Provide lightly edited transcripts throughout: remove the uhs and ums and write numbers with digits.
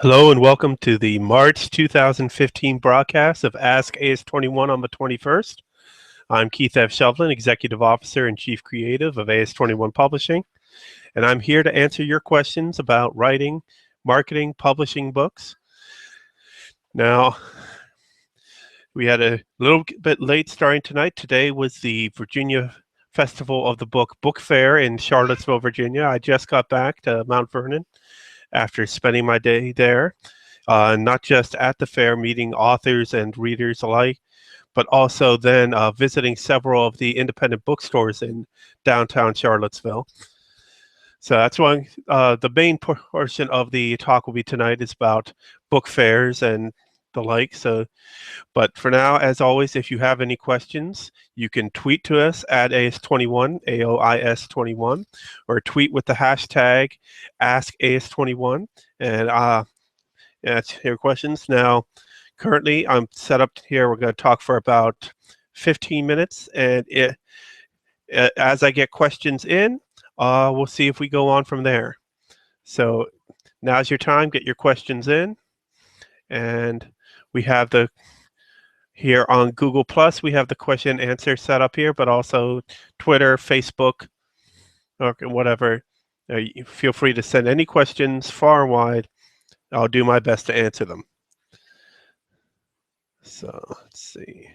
Hello and welcome to the March 2015 broadcast of Ask AS21 on the 21st. I'm Keith F. Shovlin, Executive Officer and Chief Creative of AS21 Publishing, and I'm here to answer your questions about writing, marketing, publishing books. Now, we had a little bit late starting tonight. Today was the Virginia Festival of the Book Fair in Charlottesville, Virginia. I just got back to Mount Vernon after spending my day there. Not just at the fair meeting authors and readers alike, but also then visiting several of the independent bookstores in downtown Charlottesville. So that's why the main portion of the talk will be tonight is about book fairs and the like. But for now, as always, if you have any questions, you can tweet to us at AS21, aois21, or tweet with the hashtag AskAS21, and answer your questions. Now, currently, I'm set up here. We're going to talk for about 15 minutes, and as I get questions in, we'll see if we go on from there. So now's your time. Get your questions in, and we have here on Google Plus, we have the question and answer set up here, but also Twitter, Facebook, or whatever. Feel free to send any questions far and wide. I'll do my best to answer them. So let's see.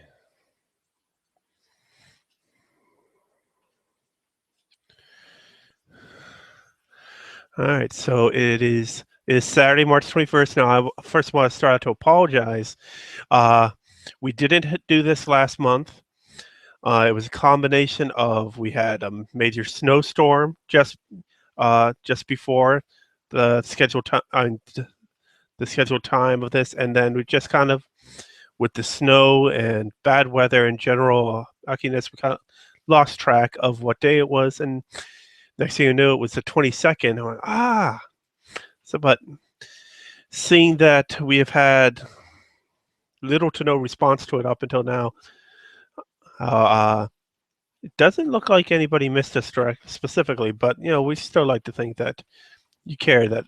All right, so it is Saturday, March 21st. Now, I first want to start out to apologize. We didn't do this last month. It was a combination of, we had a major snowstorm just before the scheduled time of this, and then we just kind of, with the snow and bad weather in general, we kind of lost track of what day it was, and next thing you knew, it was the 22nd. I went, So, but seeing that we have had little to no response to it up until now, it doesn't look like anybody missed us specifically, but we still like to think that you care that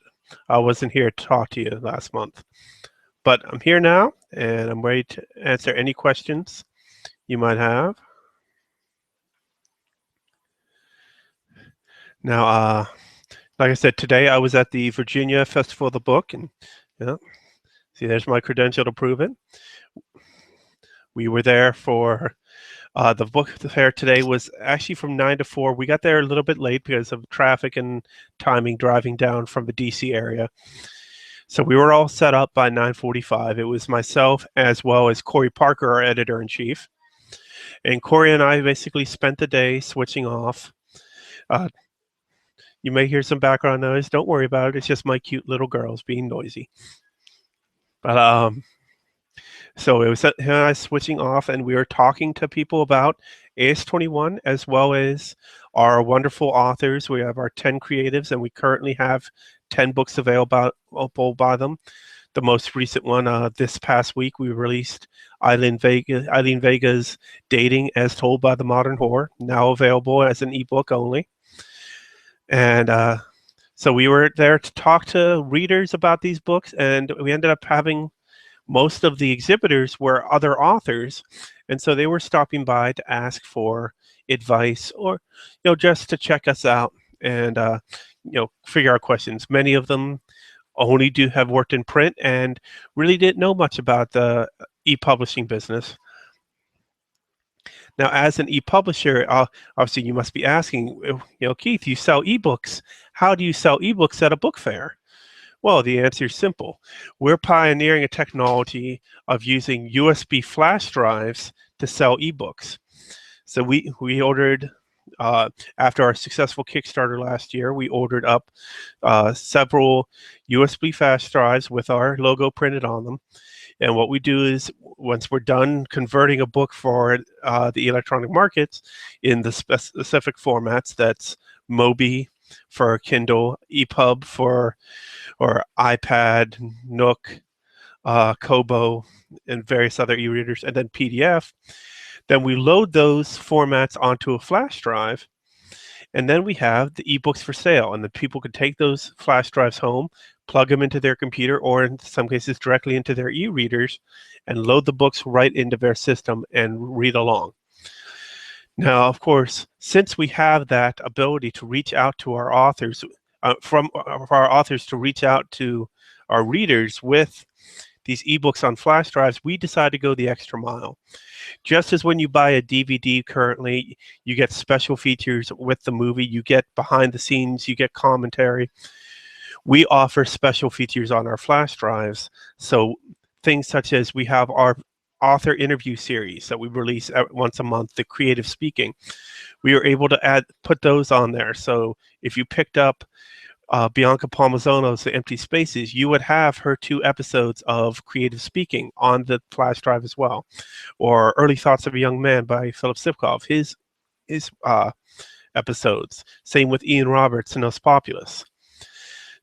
I wasn't here to talk to you last month. But I'm here now, and I'm ready to answer any questions you might have. Now, like I said, today I was at the Virginia Festival of the Book, and see, there's my credential to prove it. We were there for the book fair. Today was actually from 9 to 4. We got there a little bit late because of traffic and timing driving down from the DC area. So we were all set up by 9:45. It was myself as well as Corey Parker, our editor-in-chief. And Corey and I basically spent the day switching off. You may hear some background noise. Don't worry about it. It's just my cute little girls being noisy. But so it was him and I switching off, and we were talking to people about AS21 as well as our wonderful authors. We have our 10 creatives, and we currently have 10 books available by them. The most recent one, this past week, we released Eileen Vega's Dating as Told by the Modern Whore, now available as an ebook only. And so we were there to talk to readers about these books, and we ended up having most of the exhibitors were other authors, and so they were stopping by to ask for advice or just to check us out and figure out questions. Many of them only have worked in print and really didn't know much about the e-publishing business. Now, as an e-publisher, obviously you must be asking, Keith, you sell ebooks. How do you sell ebooks at a book fair? Well, the answer is simple. We're pioneering a technology of using USB flash drives to sell ebooks. So we ordered, after our successful Kickstarter last year, we ordered up several USB flash drives with our logo printed on them. And what we do is, once we're done converting a book for the electronic markets in the specific formats, that's Mobi for Kindle, EPUB or iPad, Nook, Kobo, and various other e-readers, and then PDF, then we load those formats onto a flash drive, And then we have the ebooks for sale, and the people could take those flash drives home, plug them into their computer, or in some cases directly into their e-readers, and load the books right into their system and read along. Now, of course, since we have that ability to reach out to our authors, for our authors to reach out to our readers with these ebooks on flash drives, we decided to go the extra mile. Just as when you buy a DVD currently, you get special features with the movie, you get behind the scenes, you get commentary. We offer special features on our flash drives. So things such as we have our author interview series that we release once a month, the creative speaking. We are able to put those on there. So if you picked up Bianca Palmisano's The Empty Spaces, you would have her 2 episodes of creative speaking on the flash drive as well. Or Early Thoughts of a Young Man by Philip Sipkov, his episodes. Same with Ian Roberts and Os Populus.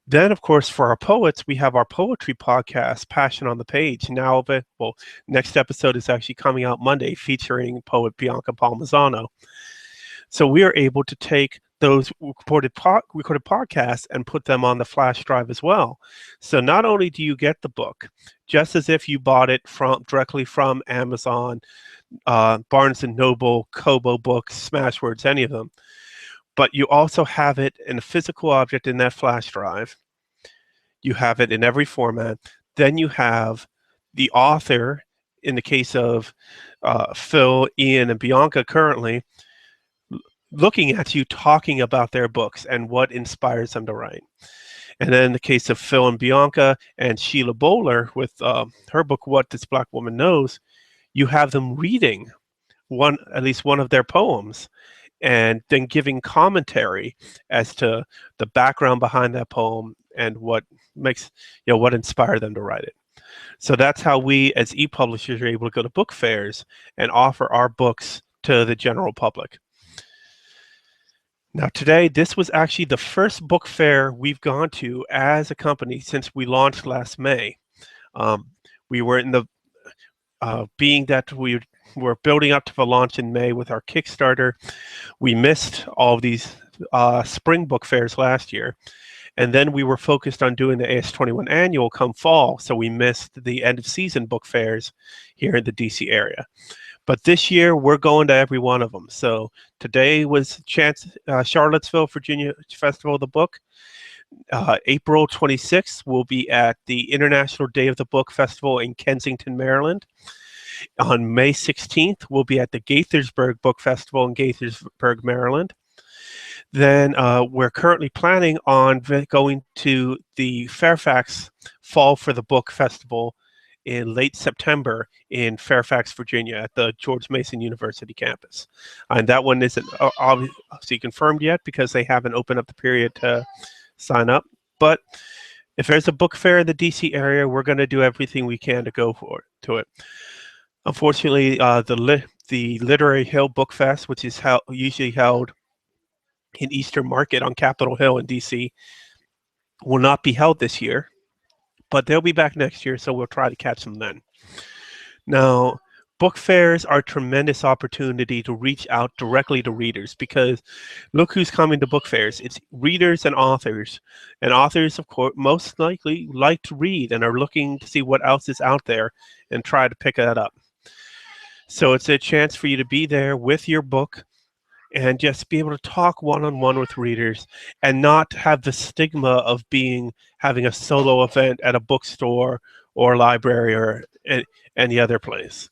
Then, of course, for our poets, we have our poetry podcast, Passion on the Page. Now, next episode is actually coming out Monday, featuring poet Bianca Palmisano. So we are able to take those recorded podcasts and put them on the flash drive as well. So not only do you get the book, just as if you bought it directly from Amazon, Barnes & Noble, Kobo Books, Smashwords, any of them, but you also have it in a physical object in that flash drive. You have it in every format. Then you have the author, in the case of Phil, Ian, and Bianca currently, looking at you, talking about their books and what inspires them to write. And then in the case of Phil and Bianca and Sheila Bowler with her book, What This Black Woman Knows, you have them reading at least one of their poems, and then giving commentary as to the background behind that poem and what what inspired them to write it. So that's how we as e-publishers are able to go to book fairs and offer our books to the general public. Now today, this was actually the first book fair we've gone to as a company since we launched last May. We were in the, being that we were building up to the launch in May with our Kickstarter, we missed all of these spring book fairs last year. And then we were focused on doing the AS21 annual come fall, so we missed the end of season book fairs here in the DC area. But this year, we're going to every one of them. So today was Charlottesville, Virginia Festival of the Book. April 26th, we'll be at the International Day of the Book Festival in Kensington, Maryland. On May 16th, we'll be at the Gaithersburg Book Festival in Gaithersburg, Maryland. Then we're currently planning on going to the Fairfax Fall for the Book Festival in late September in Fairfax, Virginia at the George Mason University campus. And that one isn't obviously confirmed yet because they haven't opened up the period to sign up. But if there's a book fair in the DC area, we're going to do everything we can to go to it. Unfortunately, the Literary Hill Book Fest, which is usually held in Eastern Market on Capitol Hill in DC, will not be held this year, but they'll be back next year, so we'll try to catch them then. Now, book fairs are a tremendous opportunity to reach out directly to readers, because look who's coming to book fairs. It's readers and authors. And authors, of course, most likely like to read and are looking to see what else is out there and try to pick that up. So it's a chance for you to be there with your book and just be able to talk one-on-one with readers and not have the stigma of having a solo event at a bookstore or library or any other place.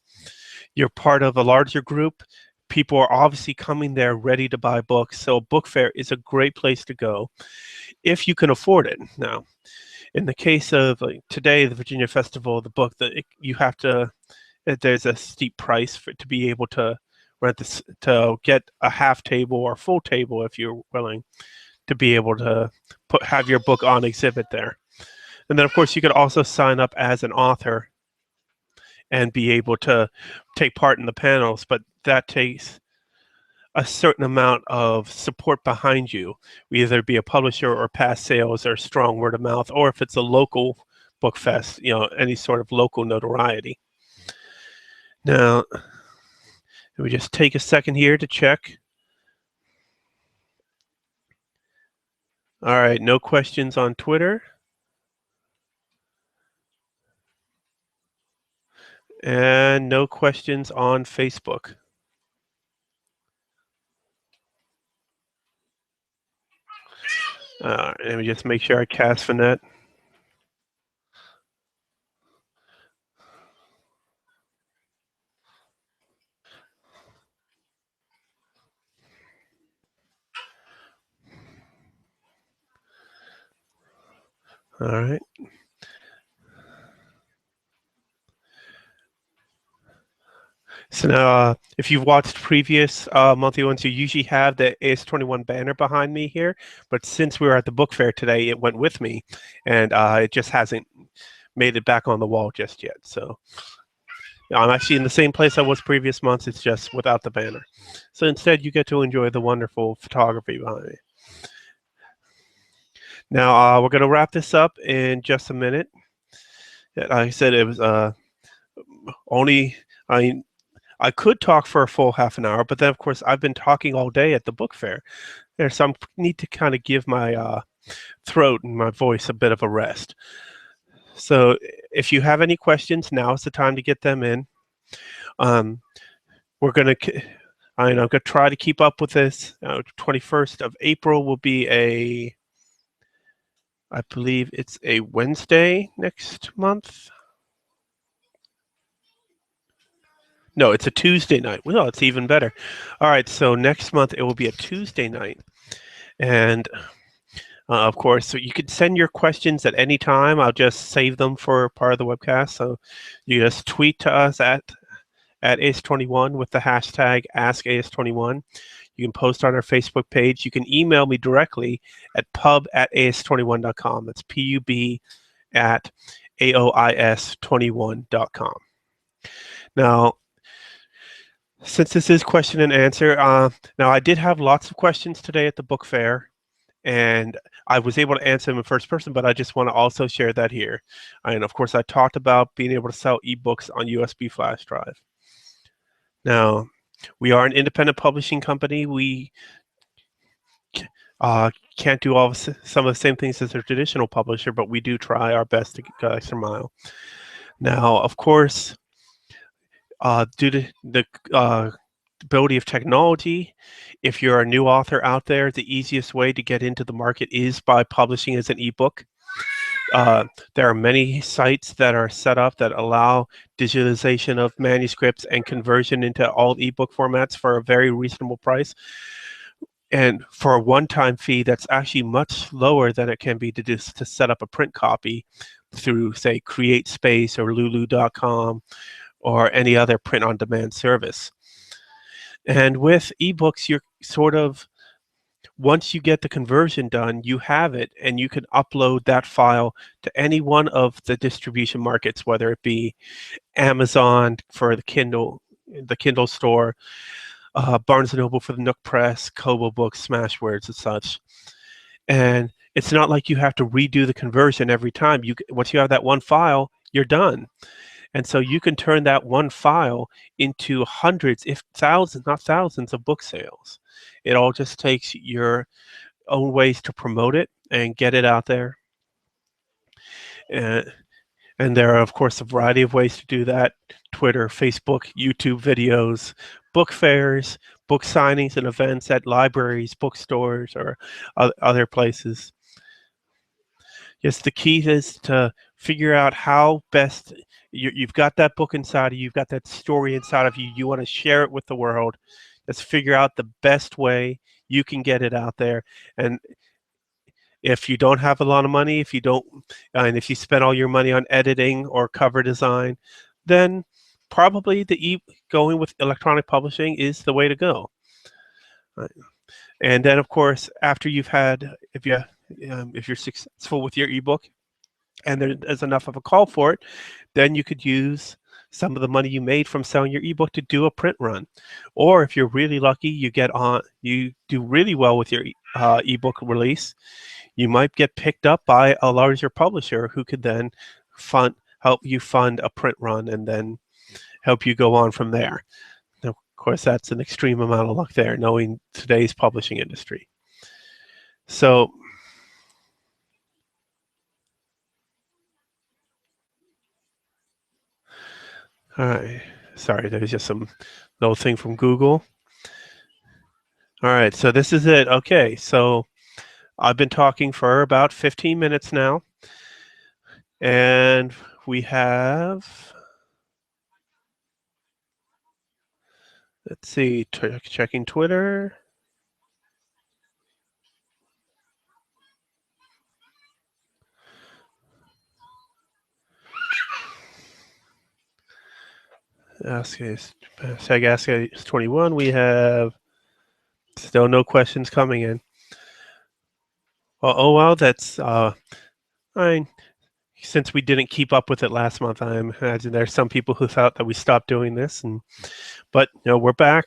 You're part of a larger group. People are obviously coming there ready to buy books, so a book fair is a great place to go if you can afford it. Now, in the case of today, the Virginia Festival of the Book, there's a steep price to be able to rent this, to get a half table or full table if you're willing to be able to have your book on exhibit there. And then, of course, you could also sign up as an author and be able to take part in the panels, but that takes a certain amount of support behind you, either be a publisher or past sales or strong word of mouth, or if it's a local book fest, any sort of local notoriety. Now, let me just take a second here to check. All right, no questions on Twitter. And no questions on Facebook. Let me just make sure I cast for net. All right. So now, if you've watched previous monthly ones, you usually have the AS21 banner behind me here. But since we were at the book fair today, it went with me, and it just hasn't made it back on the wall just yet. So I'm actually in the same place I was previous months. It's just without the banner. So instead, you get to enjoy the wonderful photography behind me. Now, we're going to wrap this up in just a minute. Like I said, it was only, I mean, I could talk for a full half an hour, but then, of course, I've been talking all day at the book fair. So I need to kind of give my throat and my voice a bit of a rest. So if you have any questions, now is the time to get them in. We're going to, I'm going to try to keep up with this. 21st of April will be I believe it's a Wednesday next month. No, it's a Tuesday night. Well, it's even better. All right, so next month it will be a Tuesday night. And of course, so you can send your questions at any time. I'll just save them for part of the webcast. So you just tweet to us at ace21 with the hashtag AskAce21. You can post on our Facebook page. You can email me directly at pub@ace21.com. That's pub@aois21.com. Now, since this is question and answer, now I did have lots of questions today at the book fair, and I was able to answer them in first person, but I just want to also share that here. And of course, I talked about being able to sell ebooks on USB flash drive. Now, we are an independent publishing company. We can't do some of the same things as a traditional publisher, but we do try our best to go extra mile. Now, of course, due to the ability of technology, if you're a new author out there, the easiest way to get into the market is by publishing as an ebook. There are many sites that are set up that allow digitalization of manuscripts and conversion into all ebook formats for a very reasonable price. And for a one-time fee, that's actually much lower than it can be to set up a print copy through, say, CreateSpace or Lulu.com or any other print-on-demand service. And with ebooks, you're sort of, once you get the conversion done, you have it, and you can upload that file to any one of the distribution markets, whether it be Amazon for the Kindle store, Barnes & Noble for the Nook Press, Kobo Books, Smashwords, and such. And it's not like you have to redo the conversion every time. Once you have that one file, you're done. And so you can turn that one file into hundreds, if thousands, not thousands, of book sales. It all just takes your own ways to promote it and get it out there. And there are, of course, a variety of ways to do that: Twitter, Facebook, YouTube videos, book fairs, book signings and events at libraries, bookstores, or other places. Yes, the key is to figure out how best you've got that book inside of you, you've got that story inside of you, you want to share it with the world. Let's figure out the best way you can get it out there. And if you don't have a lot of money, and if you spend all your money on editing or cover design, then probably going with electronic publishing is the way to go. And then, of course, after if you're successful with your ebook, and there's enough of a call for it, then you could use some of the money you made from selling your ebook to do a print run. Or if you're really lucky, you do really well with your ebook release, you might get picked up by a larger publisher who could then help you fund a print run and then help you go on from there. Now, of course, that's an extreme amount of luck there, knowing today's publishing industry. So All right. Sorry, there's just some little thing from Google. All right, so this is it. Okay, so I've been talking for about 15 minutes now, and we have, let's see, checking Twitter. Ask 21. We have still no questions coming in. Well, that's fine. Since we didn't keep up with it last month, I imagine there's some people who thought that we stopped doing this, but we're back,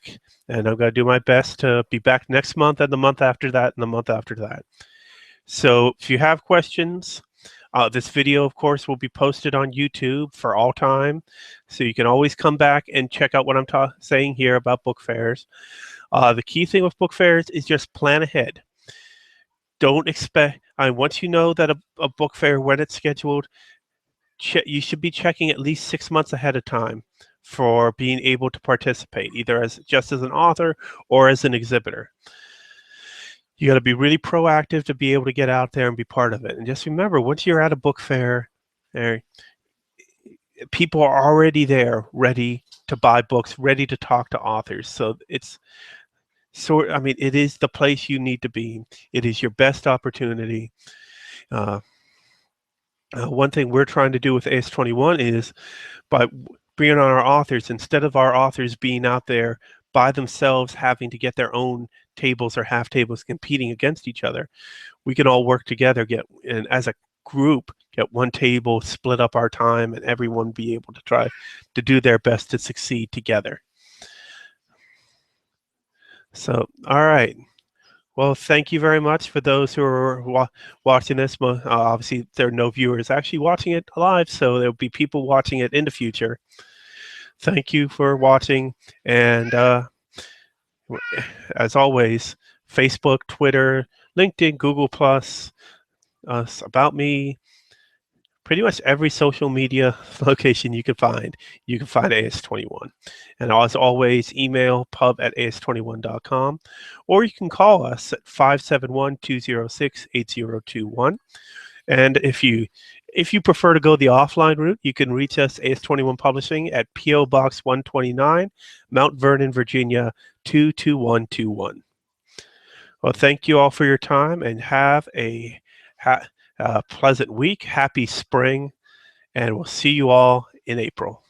and I'm going to do my best to be back next month, and the month after that, and the month after that. So if you have questions, this video, of course, will be posted on YouTube for all time, so you can always come back and check out what I'm saying here about book fairs. The key thing with book fairs is just plan ahead. Don't expect. Once you know that a book fair, when it's scheduled, you should be checking at least 6 months ahead of time for being able to participate, either as just as an author or as an exhibitor. You got to be really proactive to be able to get out there and be part of it. And just remember, once you're at a book fair, people are already there, ready to buy books, ready to talk to authors. So it is the place you need to be. It is your best opportunity. One thing we're trying to do with AS21 is by bringing on our authors, instead of our authors being out there by themselves having to get their own tables or half tables competing against each other, we can all work together, and as a group, get one table, split up our time, and everyone be able to try to do their best to succeed together. So, all right. Well, thank you very much for those who are watching this. Obviously, there are no viewers actually watching it live, so there'll be people watching it in the future. Thank you for watching, and as always, Facebook, Twitter, LinkedIn, Google+, About Me, pretty much every social media location you can find AS21. And as always, email pub@as21.com, or you can call us at 571-206-8021. And if you prefer to go the offline route, you can reach us, AS21 Publishing, at P.O. Box 129, Mount Vernon, Virginia, 22121. Well, thank you all for your time, and have a pleasant week. Happy spring, and we'll see you all in April.